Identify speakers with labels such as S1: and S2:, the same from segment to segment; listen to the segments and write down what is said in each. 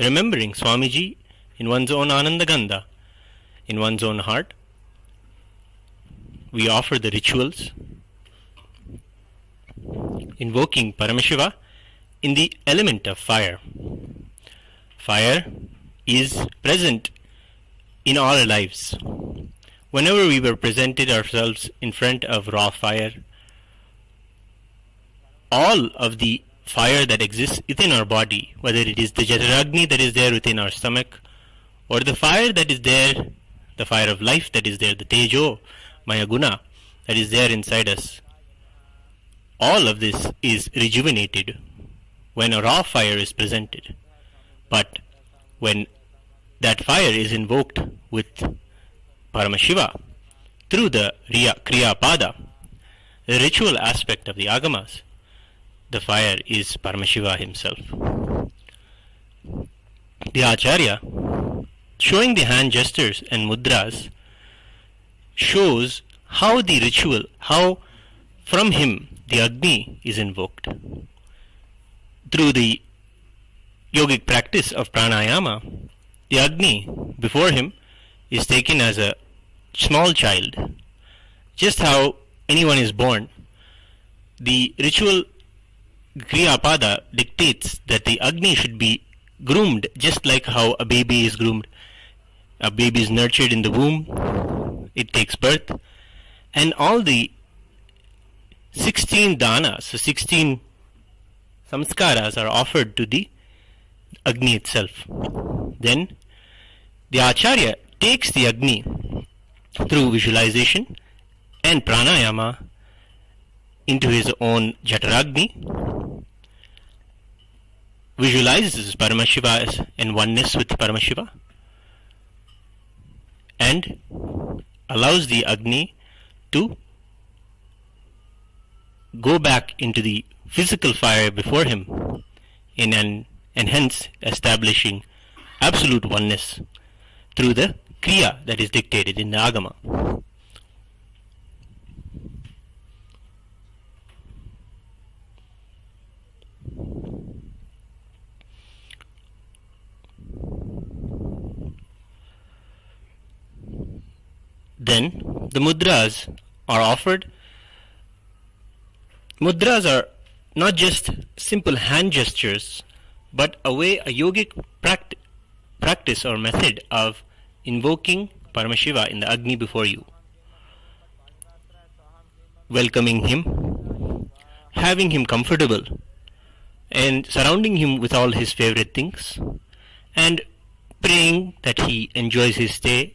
S1: remembering Swamiji in one's own Anandagandha, in one's own heart. We offer the rituals, invoking Paramashiva in the element of fire. Fire is present in all our lives. Whenever we were presented ourselves in front of raw fire, all of the fire that exists within our body, whether it is the Jataragni that is there within our stomach, or the fire that is there, the fire of life that is there, the Tejo, Maya Guna that is there inside us, all of this is rejuvenated when a raw fire is presented. But when that fire is invoked with Paramashiva through the Kriya Pada, the ritual aspect of the Agamas, the fire is Paramashiva himself. The Acharya, showing the hand gestures and mudras, shows how the ritual, how from him the Agni is invoked. Through the yogic practice of pranayama, the Agni before him is taken as a small child. Just how anyone is born, the ritual Kriyapada dictates that the Agni should be groomed just like how a baby is groomed. A baby is nurtured in the womb, it takes birth, and all the 16 danas, so 16 samskaras are offered to the Agni itself. Then the Acharya takes the Agni through visualization and pranayama into his own Jataragni, visualizes Paramashiva as in oneness with Paramashiva, and allows the Agni to go back into the physical fire before him and hence establishing absolute oneness through the Kriya that is dictated in the Agama. Then the mudras are offered. Mudras are not just simple hand gestures, but a yogic practice or method of invoking Paramashiva in the Agni before you, welcoming him, having him comfortable, and surrounding him with all his favorite things, and praying that he enjoys his stay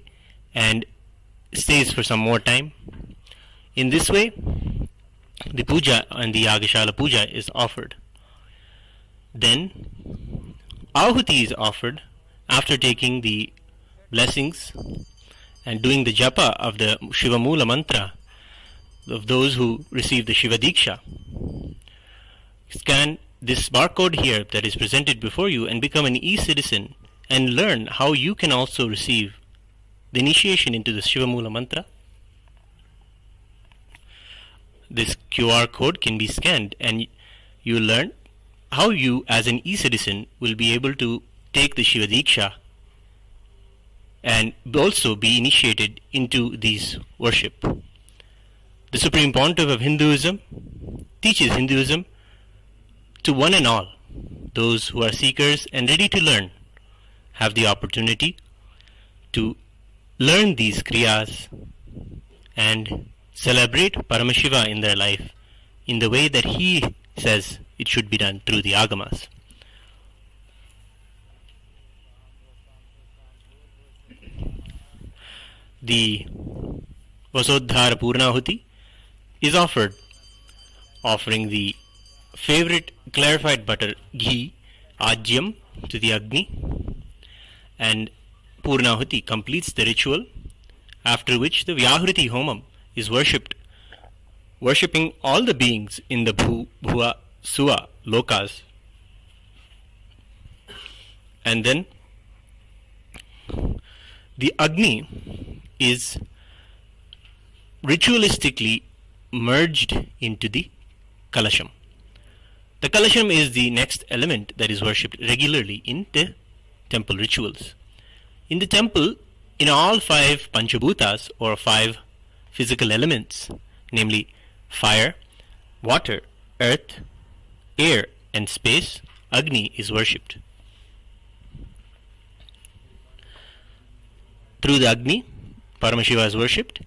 S1: and stays for some more time. In this way, the puja and the Yagashala puja is offered. Then Ahuti is offered after taking the blessings and doing the japa of the Shiva Mula mantra of those who receive the Shiva Diksha. Scan this barcode here that is presented before you and become an e-citizen and learn how you can also receive the initiation into the Shiva Mula mantra. This QR code can be scanned and you will learn how you as an e-citizen will be able to take the Shiva Diksha and also be initiated into these worship. The Supreme Pontiff of Hinduism teaches Hinduism to one and all. Those who are seekers and ready to learn have the opportunity to learn these kriyas and celebrate Paramashiva in their life in the way that he says it should be done through the Agamas. The Vasodhara Purnahuti is offered, offering the favorite clarified butter ghee, Ajyam, to the Agni, and Purnahuti completes the ritual, after which the Vyahruti Homam is worshipped, worshipping all the beings in the Bhuva, Suva, Lokas. And then the Agni is ritualistically merged into the Kalasham. The Kalasham is the next element that is worshipped regularly in the temple rituals. In the temple, in all five Panchabhutas or five physical elements, namely fire, water, earth, air, and space, Agni is worshipped. Through the Agni, Paramashiva is worshipped,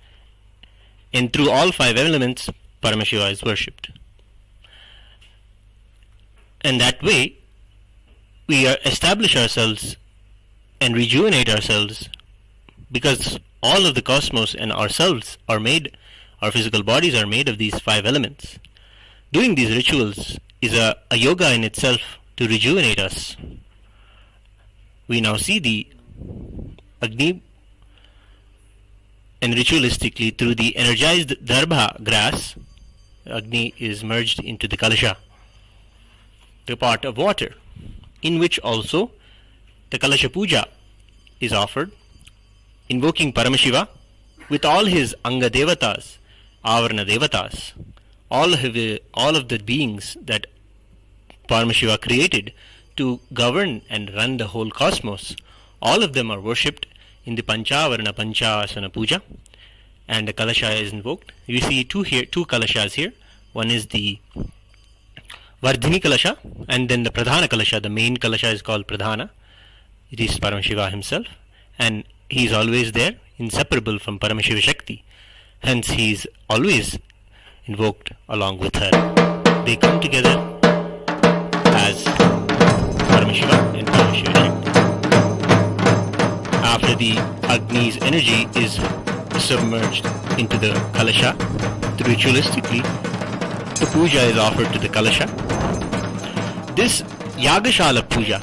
S1: and through all five elements, Paramashiva is worshipped. And that way, we establish ourselves and rejuvenate ourselves, because all of the cosmos and ourselves are made, our physical bodies are made of these five elements. Doing these rituals is a yoga in itself to rejuvenate us. We now see the Agni, and ritualistically through the energized darbha grass, Agni is merged into the kalasha, the pot of water, in which also the kalasha puja is offered, invoking Paramashiva with all his anga devatas, avarana devatas, all of the beings that Paramashiva created to govern and run the whole cosmos. All of them are worshipped in the Panchavarana Panchasana Puja, and the Kalasha is invoked. You see two Kalashas here. One is the Vardhini Kalasha, and then the Pradhana Kalasha. The main Kalasha is called Pradhana. It is Paramashiva himself, and he is always there, inseparable from Paramashiva Shakti. Hence he is always invoked along with her. They come together as Paramashiva and Paramashiva Shakti. After the Agni's energy is submerged into the Kalasha, ritualistically, the puja is offered to the Kalasha. This Yagashala puja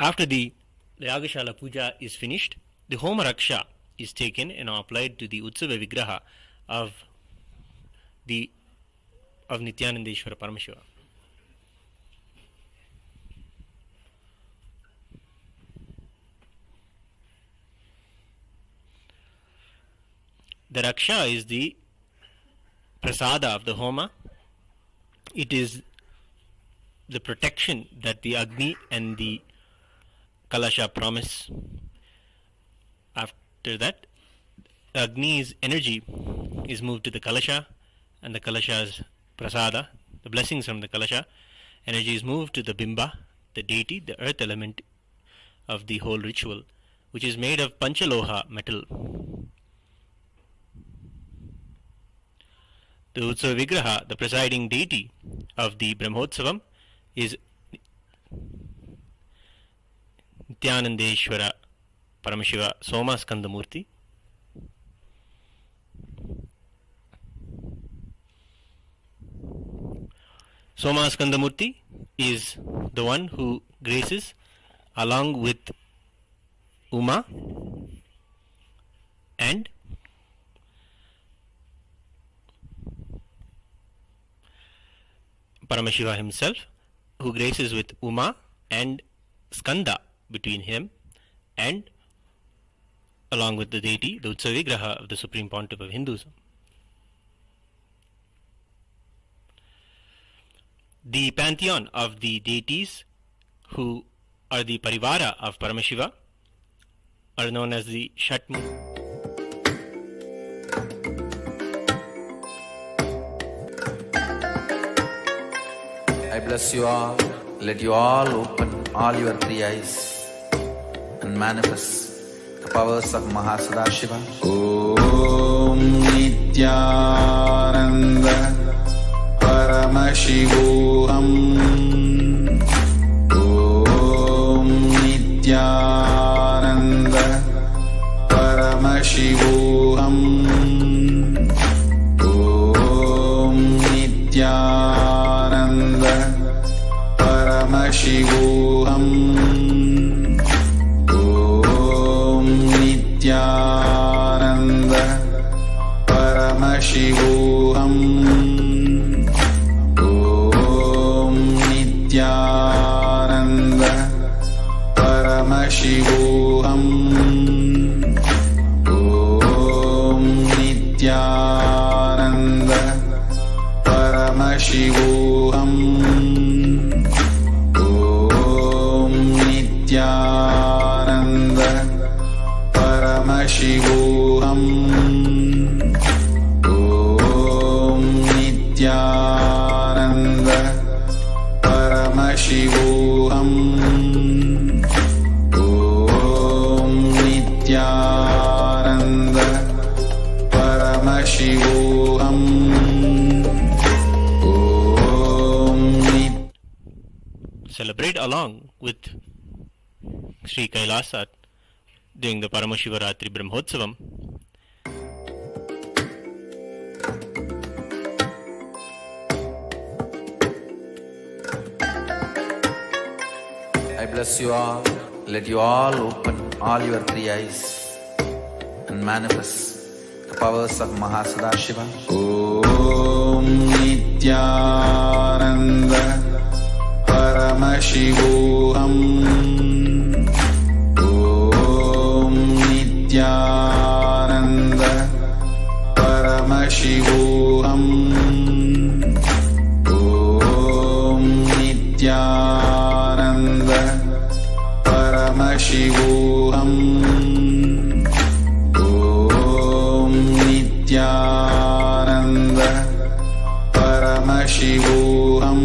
S1: After the Yagashala puja is finished, the Homa Raksha is taken and applied to the Utsava Vigraha of Nithyanandeshwara Paramashiva. The Raksha is the prasada of the Homa. It is the protection that the Agni and the Kalasha promise. After that, Agni's energy is moved to the Kalasha, and the Kalasha's prasada, the blessings from the Kalasha, energy is moved to the Bimba, the deity, the earth element of the whole ritual, which is made of Panchaloha metal. The Utsava Vigraha, the presiding deity of the Brahmotsavam, is Nithyanandeshwara Paramashiva Shatmurty. Shatmurty is the one who graces along with Uma and Paramashiva himself, who graces with Uma and Skanda between him and along with the deity, the Utsava Vigraha of the Supreme Pontiff of Hinduism. The pantheon of the deities who are the Parivara of Paramashiva are known as the Shatmurty.
S2: I bless you all. Let you all open all your three eyes and manifest the powers of Mahasadarshiva. Om Nithyananda Paramashivam. Om Nithyananda Paramashivam. Om Nithyananda Paramashivam. Om Nithyananda Paramashivam. Om Nithyananda Paramashivam. Om Nithyananda Paramashivam. Om Nithyananda Paramashivam. Om Nithyananda Paramashivam. Om Nithyananda Paramashivam.
S1: Celebrate along with Sri Kailasa during the Paramashivaratri Brahmotsavam.
S2: I bless you all. Let you all open all your three eyes and manifest the powers of Mahasadarshiva. Om Nithyananda Paramashivam. Om Nithyananda Paramashivam. Om Nithyananda Paramashivam. Om Nithyananda Paramashivam.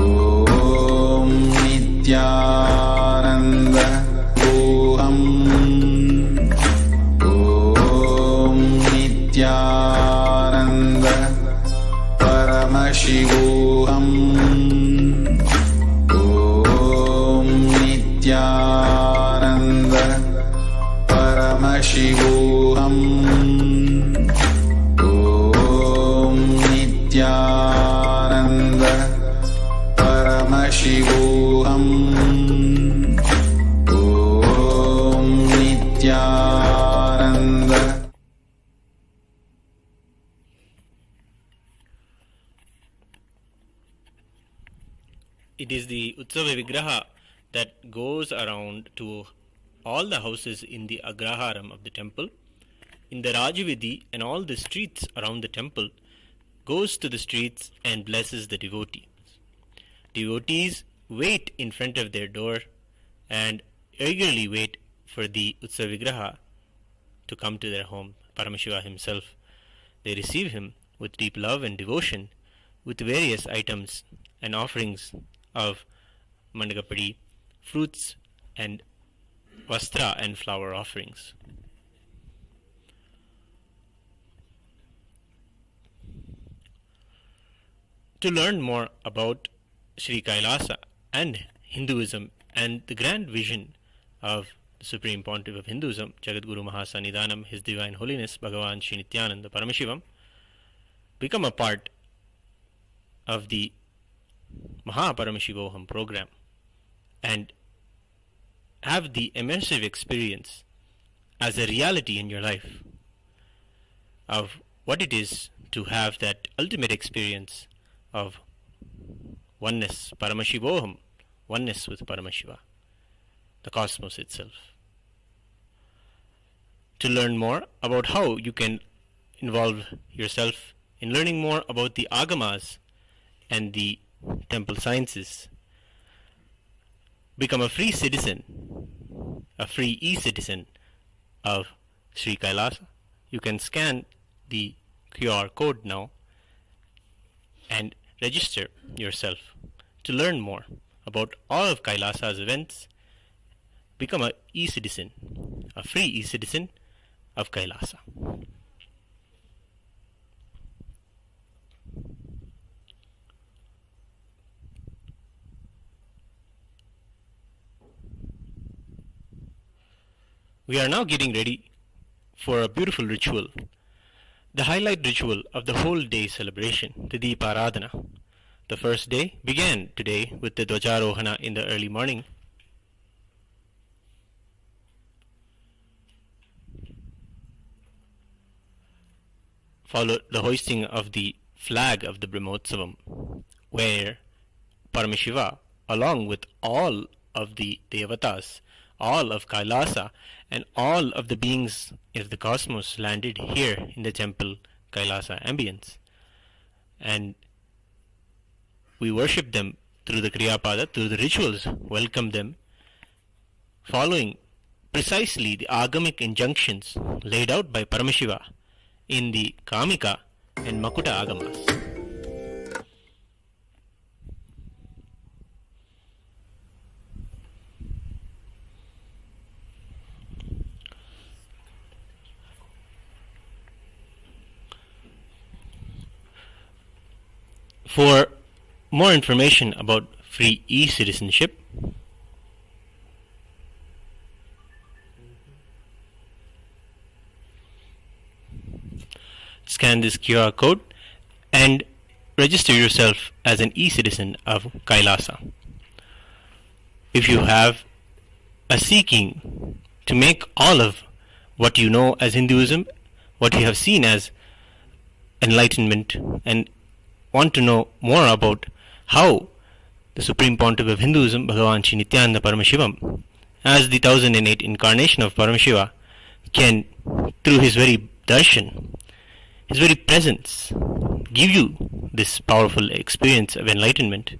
S2: Om Nithyananda Paramashivam. Om Nithyananda Paramashivam. Om Nithyananda Paramashivam. Om Nithyananda Paramashivam. Om Nithyananda.
S1: It is the Utsava Vigraha that goes around to all the houses in the Agraharam of the temple, in the Rajavidhi and all the streets around the temple, goes to the streets and blesses the devotees. Devotees wait in front of their door and eagerly wait for the Utsava Vigraha to come to their home, Paramashiva himself. They receive him with deep love and devotion, with various items and offerings of mandagapadi, fruits and vastra and flower offerings. To learn more about Sri Kailasa and Hinduism and the grand vision of the Supreme Pontiff of Hinduism, Jagadguru Mahasannidhanam, His Divine Holiness Bhagavan Sri Nithyananda Paramashivam, become a part of the MahaParamashivoham program and have the immersive experience as a reality in your life of what it is to have that ultimate experience of oneness, Paramashivoham, oneness with Paramashiva, the cosmos itself. To learn more about how you can involve yourself in learning more about the agamas and the temple sciences, become a free citizen, a free e-citizen of Sri Kailasa. You can scan the QR code now and register yourself to learn more about all of Kailasa's events. Become a e-citizen, a free e-citizen of Kailasa. We are now getting ready for a beautiful ritual, the highlight ritual of the whole day celebration, the Deeparathana. The first day began today with the Dwajarohana in the early morning. Followed the hoisting of the flag of the Brahmotsavam, where Paramashiva, along with all of the Devatas, all of Kailasa, and all of the beings of the cosmos landed here in the temple Kailasa ambience. And we worship them through the Kriyapada, through the rituals, welcome them, following precisely the agamic injunctions laid out by Paramashiva in the Kamika and Makuta agamas. For more information about free e-citizenship, scan this QR code and register yourself as an e-citizen of Kailasa. If you have a seeking to make all of what you know as Hinduism, what you have seen as enlightenment, and want to know more about how the Supreme Pontiff of Hinduism, Bhagavan Sri Nithyananda Paramashivam, as the 1008 incarnation of Paramashiva, can, through his very darshan, his very presence, give you this powerful experience of enlightenment.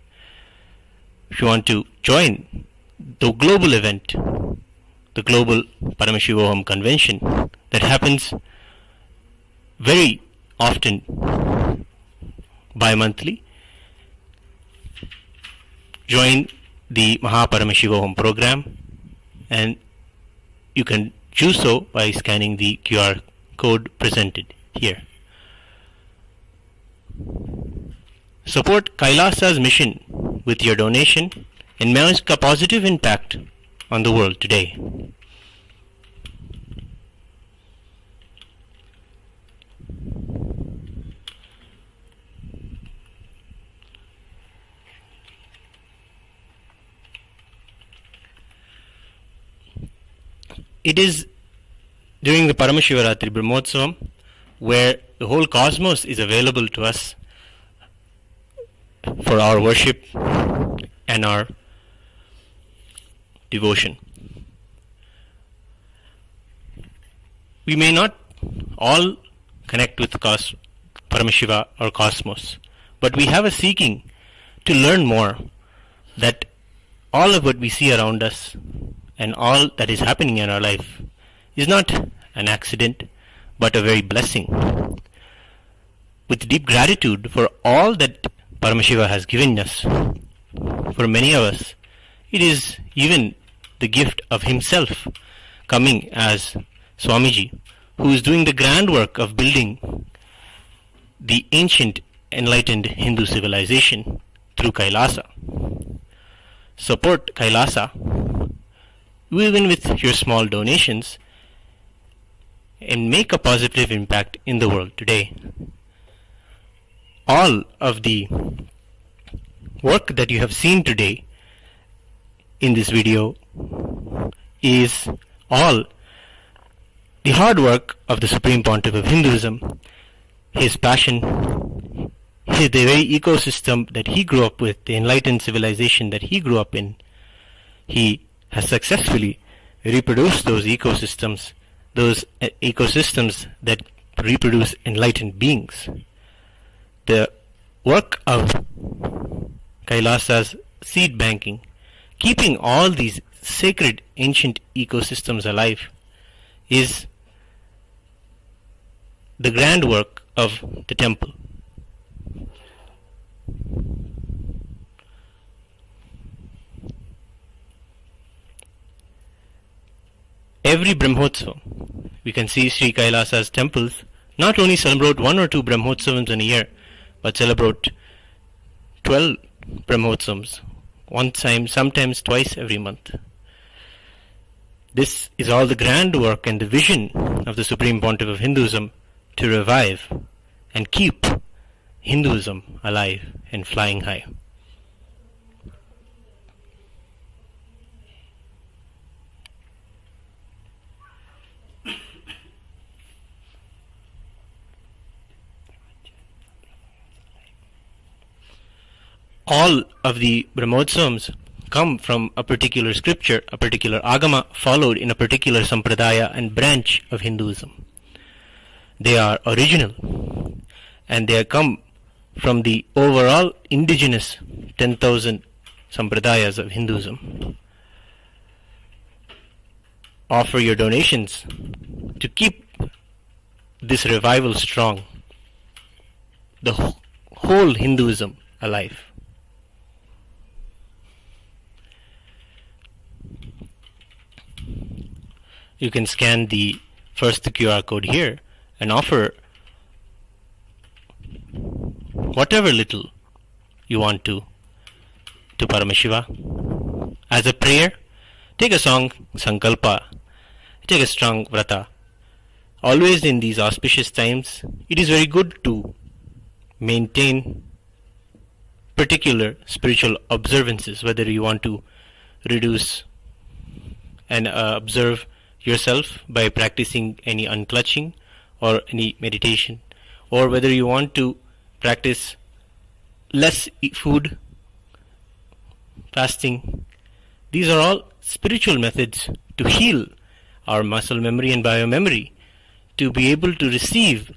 S1: If you want to join the global event, the global Paramashivoham convention that happens very often bi-monthly, join the MahaParamashivoham program, and you can do so by scanning the QR code presented here. Support Kailasa's mission with your donation and make a positive impact on the world today. It is during the Paramashivaratri Brahmotsavam where the whole cosmos is available to us for our worship and our devotion. We may not all connect with Paramashiva or cosmos, but we have a seeking to learn more, that all of what we see around us and all that is happening in our life is not an accident but a very blessing. With deep gratitude for all that Paramashiva has given us, for many of us it is even the gift of himself coming as Swamiji, who is doing the grand work of building the ancient enlightened Hindu civilization through Kailasa. Support Kailasa even with your small donations and make a positive impact in the world today. All of the work that you have seen today in this video is all the hard work of the Supreme Pontiff of Hinduism, his passion, the very ecosystem that he grew up with, the enlightened civilization that he grew up in. He has successfully reproduced those ecosystems that reproduce enlightened beings. The work of Kailasa's seed banking, keeping all these sacred ancient ecosystems alive, is the grand work of the temple. Every Brahmotsavam, we can see Sri Kailasa's temples not only celebrate 1 or 2 Brahmotsavams in a year, but celebrate 12 Brahmotsavams, one time, sometimes twice every month. This is all the grand work and the vision of the Supreme Pontiff of Hinduism to revive and keep Hinduism alive and flying high. All of the Brahmotsavams come from a particular scripture, a particular agama followed in a particular sampradaya and branch of Hinduism. They are original and they come from the overall indigenous 10,000 sampradayas of Hinduism. Offer your donations to keep this revival strong, the whole Hinduism alive. You can scan the first QR code here and offer whatever little you want to Paramashiva. As a prayer, take a strong sankalpa, take a strong vrata. Always in these auspicious times, it is very good to maintain particular spiritual observances, whether you want to reduce and observe yourself by practicing any unclutching or any meditation, or whether you want to practice less food, fasting. These are all spiritual methods to heal our muscle memory and biomemory, to be able to receive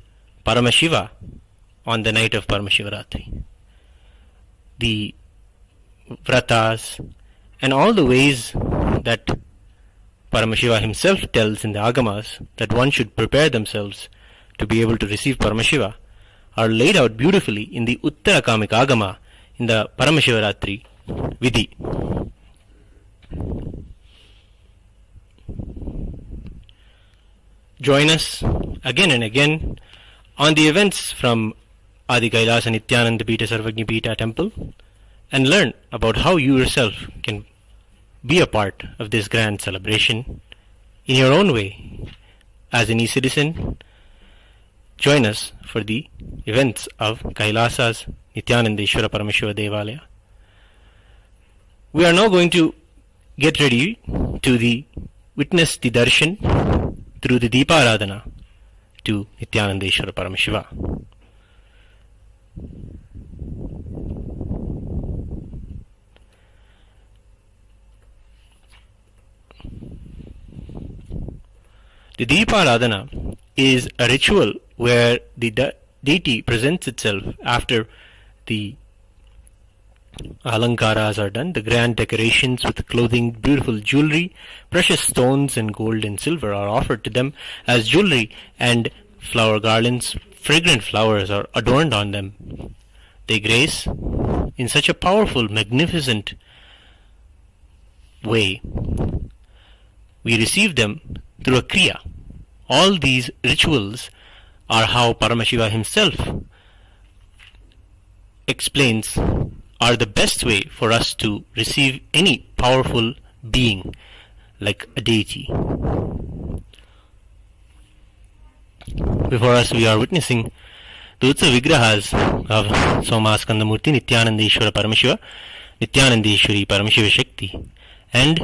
S1: Paramashiva on the night of Paramashivaratri. The vratas and all the ways that Paramashiva himself tells in the Agamas that one should prepare themselves to be able to receive Paramashiva are laid out beautifully in the Uttarakamik Agama in the Paramashivaratri Vidhi. Join us again and again on the events from Adi Kailasa Nithyananda Pita Sarvagni Pita Temple and learn about how you yourself can be a part of this grand celebration in your own way. As an e-citizen, join us for the events of Kailasa's Nithyanandeshwara Paramashiva Devalaya. We are now going to get ready to witness the darshan through the Deeparathana to Nithyanandeshwara Paramashiva. The Deeparathana is a ritual where the deity presents itself after the Alankaras are done. The grand decorations with clothing, beautiful jewelry, precious stones and gold and silver are offered to them as jewelry, and flower garlands, fragrant flowers are adorned on them. They grace in such a powerful, magnificent way. We receive them through a kriya. All these rituals are how Paramashiva himself explains are the best way for us to receive any powerful being like a deity. Before us we are witnessing the Utsav Vigrahas of Somaskandamurti, Nithyananda Paramashiva, Nithyanandeshwari Paramashiva Shakti, and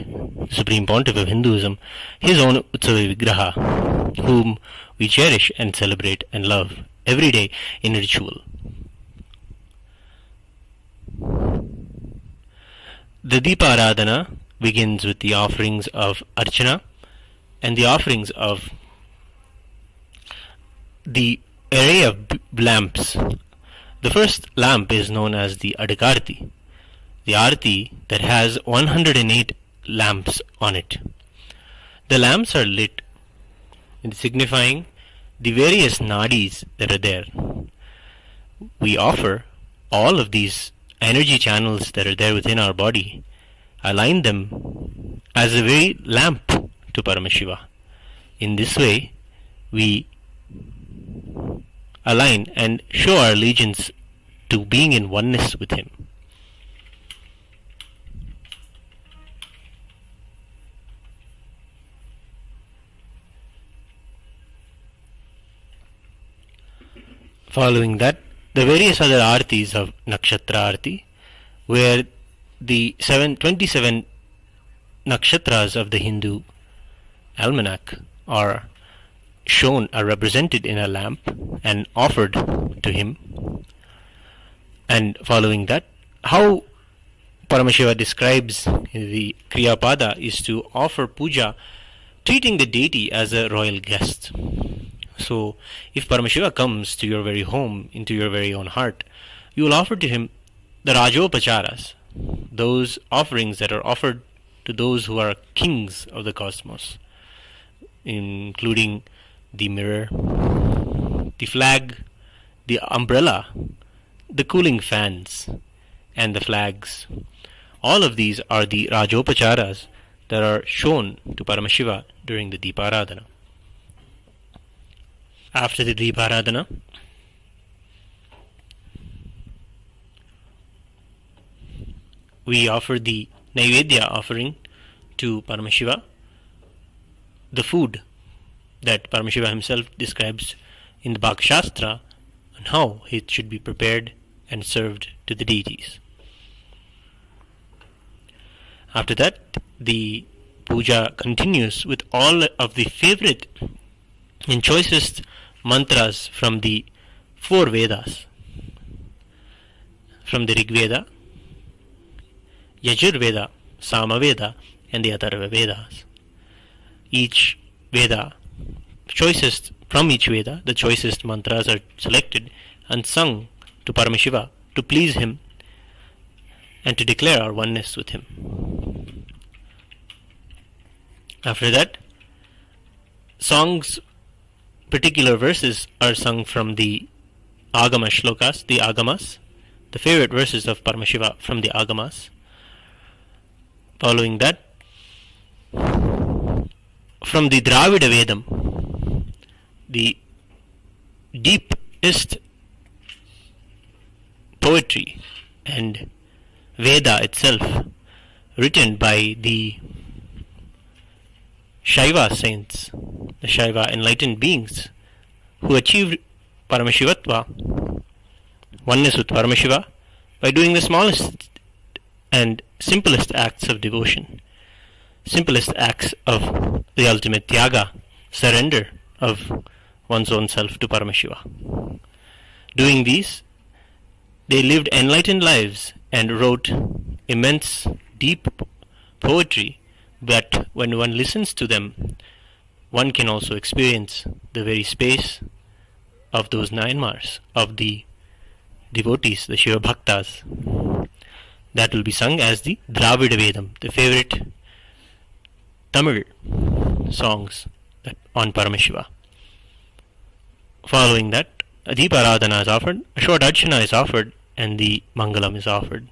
S1: the Supreme Pontiff of Hinduism, his own Utsava Vigraha, whom we cherish and celebrate and love every day in ritual. The Deeparathana begins with the offerings of Archana and the offerings of the array of lamps. The first lamp is known as the Adakarti, the Arti that has 108 lamps on it. The lamps are lit, signifying the various nadis that are there. We offer all of these energy channels that are there within our body, align them as a very lamp to Paramashiva. In this way, we align and show our allegiance to being in oneness with Him. Following that, the various other artis of Nakshatra Arti, where the 27 nakshatras of the Hindu almanac are shown, are represented in a lamp and offered to him. And following that, how Paramashiva describes the Kriyapada is to offer puja, treating the deity as a royal guest. So, if Paramashiva comes to your very home, into your very own heart, you will offer to him the Rajopacharas, those offerings that are offered to those who are kings of the cosmos, including the mirror, the flag, the umbrella, the cooling fans, and the flags. All of these are the Rajopacharas that are shown to Paramashiva during the Deeparadhana. After the Deeparadhana, we offer the Naivedya offering to Paramashiva, the food that Paramashiva himself describes in the Bhakti Shastra and how it should be prepared and served to the deities. After that, the puja continues with all of the favorite and choicest mantras from the 4 Vedas, from the Rig Veda, Yajur Veda, Sama Veda, and the Atharva Vedas. Each Veda, from each Veda, the choicest mantras are selected and sung to Paramashiva to please him and to declare our oneness with him. After that, songs, particular verses are sung from the Agama Shlokas, the Agamas, the favorite verses of Paramashiva from the Agamas. Following that, from the Dravida Vedam, the deepest poetry and Veda itself, written by the Shaiva saints, the Shaiva enlightened beings who achieved Paramashivatva, oneness with Paramashiva, by doing the smallest and simplest acts of devotion, simplest acts of the ultimate Tyaga, surrender of one's own self to Paramashiva. Doing these, they lived enlightened lives and wrote immense, deep poetry that when one listens to them, one can also experience the very space of those 9 Mars, of the devotees, the Shiva Bhaktas. That will be sung as the Dravida Vedam, the favorite Tamil songs on Paramashiva. Following that, a Deeparadhana is offered, a short Archana is offered, and the Mangalam is offered.